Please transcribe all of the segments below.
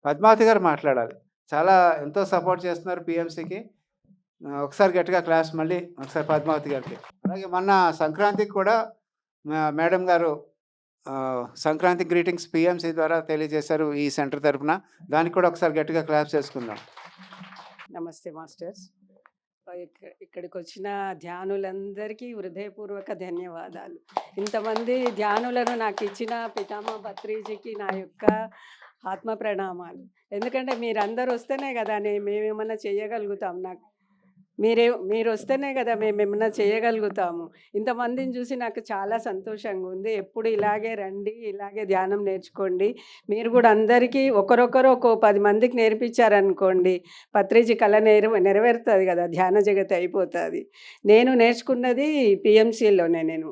పద్మావతి గారు మాట్లాడాలి. చాలా ఎంతో సపోర్ట్ చేస్తున్నారు పీఎంసీకి. ఒకసారి గట్టిగా క్లాస్ మళ్ళీ ఒకసారి పద్మావతి గారికి. అలాగే మొన్న సంక్రాంతికి కూడా మేడం గారు సంక్రాంతి గ్రీటింగ్స్ పీఎంసీ ద్వారా తెలియజేశారు ఈ సెంటర్ తరపున. దానికి కూడా ఒకసారి గట్టిగా క్లాప్స్ చేసుకుందాం. నమస్తే మాస్టర్స్. ఇక్కడికొచ్చిన ధ్యానులందరికీ హృదయపూర్వక ధన్యవాదాలు. ఇంతమంది ధ్యానులను నాకిచ్చిన పితామహ పత్రిజీకి నా యొక్క ఆత్మ ప్రణామాలు. ఎందుకంటే మీరందరూ వస్తేనే కదా మేమేమన్నా చేయగలుగుతాం. మీరు వస్తేనే కదా మేమేమన్నా చేయగలుగుతాము. ఇంతమందిని చూసి నాకు చాలా సంతోషంగా ఉంది. ఎప్పుడు ఇలాగే రండి, ఇలాగే ధ్యానం నేర్చుకోండి. మీరు కూడా అందరికీ ఒకరొకరు ఒక 10 మందికి నేర్పించారనుకోండి, పత్రిజీ కళ నెరవేరుతుంది కదా, ధ్యాన జగతి అయిపోతుంది. నేను నేర్చుకున్నది పిఎంసీలోనే నేను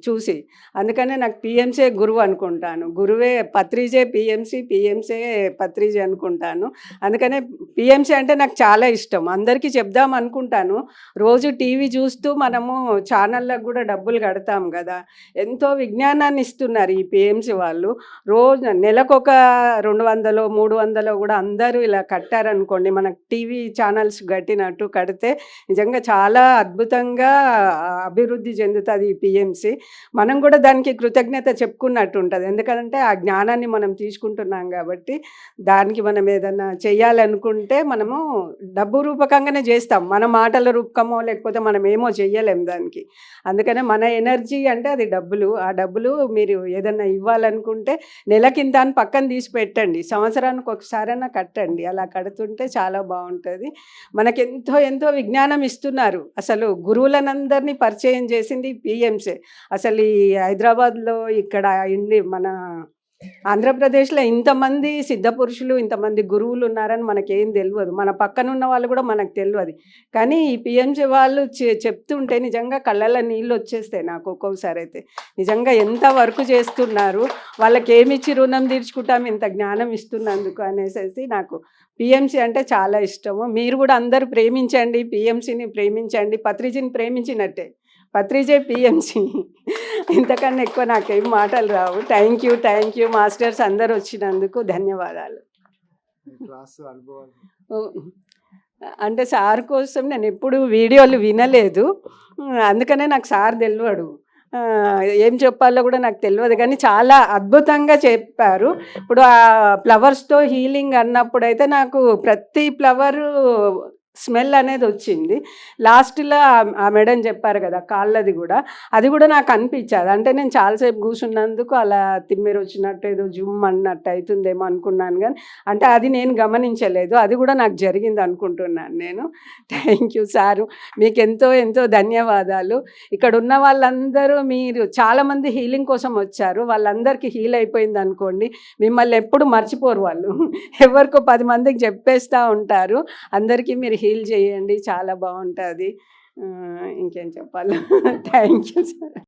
చూసి, అందుకనే నాకు పిఎంసీ గురువు అనుకుంటాను. గురువే పత్రిజే పిఎంసీ, పిఎంసీ పత్రిజీ అనుకుంటాను. అందుకనే పిఎంసీ అంటే నాకు చాలా ఇష్టం. అందరికీ చెప్దాం అనుకుంటాను. రోజు టీవీ చూస్తూ మనము ఛానళ్ళకు కూడా డబ్బులు కడతాం కదా, ఎంతో విజ్ఞానాన్ని ఇస్తున్నారు ఈ పిఎంసీ వాళ్ళు. రోజు నెలకొక 200 300 కూడా అందరూ ఇలా కట్టారనుకోండి, మనకు టీవీ ఛానల్స్ కట్టినట్టు కడితే నిజంగా చాలా అద్భుతంగా అభివృద్ధి చెందుతుంది ఈ పిఎంసీ. మనం కూడా దానికి కృతజ్ఞత చెప్పుకున్నట్టు ఉంటుంది. ఎందుకంటే ఆ జ్ఞానాన్ని మనం తీసుకుంటున్నాం కాబట్టి, దానికి మనం ఏదన్నా చెయ్యాలనుకుంటే మనము డబ్బు రూపకంగానే చేస్తాం. మన మాటల రూపకమో లేకపోతే మనం ఏమో చెయ్యలేం దానికి. అందుకనే మన ఎనర్జీ అంటే అది డబ్బులు. ఆ డబ్బులు మీరు ఏదన్నా ఇవ్వాలనుకుంటే నెలకింత అని పక్కన తీసి పెట్టండి, సంవత్సరానికి ఒకసారైనా కట్టండి. అలా కడుతుంటే చాలా బాగుంటుంది. మనకెంతో ఎంతో విజ్ఞానం ఇస్తున్నారు. అసలు గురువులనందరినీ పరిచయం చేసింది పిఎంసీ. అసలు ఈ హైదరాబాద్లో ఇక్కడ మన ఆంధ్రప్రదేశ్లో ఇంతమంది సిద్ధపురుషులు, ఇంతమంది గురువులు ఉన్నారని మనకేం తెలియదు. మన పక్కనున్న వాళ్ళు కూడా మనకు తెలియదు. కానీ ఈ పిఎంసీ వాళ్ళు చెప్తుంటే నిజంగా కళ్ళల్లో నీళ్ళు వచ్చేస్తాయి నాకు ఒక్కొక్కసారి. అయితే నిజంగా ఎంత వర్క్ చేస్తున్నారు, వాళ్ళకి ఏమిచ్చి రుణం తీర్చుకుంటాం ఇంత జ్ఞానం ఇస్తున్నందుకు అనేసి నాకు పిఎంసీ అంటే చాలా ఇష్టము. మీరు కూడా అందరూ ప్రేమించండి, పిఎంసీని ప్రేమించండి. పత్రిజీని ప్రేమించినట్టే పత్రిజే పిఎంసీ. ఇంతకన్నా ఎక్కువ నాకేం మాటలు రావు. థ్యాంక్ యూ మాస్టర్స్, అందరు వచ్చినందుకు ధన్యవాదాలు. అంటే సార్ కోసం నేను ఎప్పుడు వీడియోలు వినలేదు, అందుకనే నాకు సార్ తెలియడు. ఏం చెప్పాలో కూడా నాకు తెలియదు, కానీ చాలా అద్భుతంగా చెప్పారు. ఇప్పుడు ఆ ఫ్లవర్స్తో హీలింగ్ అన్నప్పుడైతే నాకు ప్రతి ఫ్లవరు స్మెల్ అనేది వచ్చింది. లాస్ట్లో ఆ మేడం చెప్పారు కదా కాళ్ళది కూడా, అది కూడా నాకు అనిపించదు. అంటే నేను చాలాసేపు కూర్చున్నందుకు అలా తిమ్మిరి వచ్చినట్టు ఏదో జుమ్ అన్నట్టు అవుతుందేమో అనుకున్నాను, కానీ అంటే అది నేను గమనించలేదు. అది కూడా నాకు జరిగింది అనుకుంటున్నాను నేను. థ్యాంక్ యూ సారు, మీకు ఎంతో ఎంతో ధన్యవాదాలు. ఇక్కడ ఉన్న వాళ్ళందరూ మీరు చాలామంది హీలింగ్ కోసం వచ్చారు. వాళ్ళందరికీ హీల్ అయిపోయింది అనుకోండి, మిమ్మల్ని ఎప్పుడు మర్చిపోరు వాళ్ళు. ఎవరికో 10 మందికి చెప్పేస్తూ ఉంటారు. అందరికీ మీరు హీల్ చేయండి, చాలా బాగుంటుంది. ఇంకేం చెప్పాలి. Thank you sir.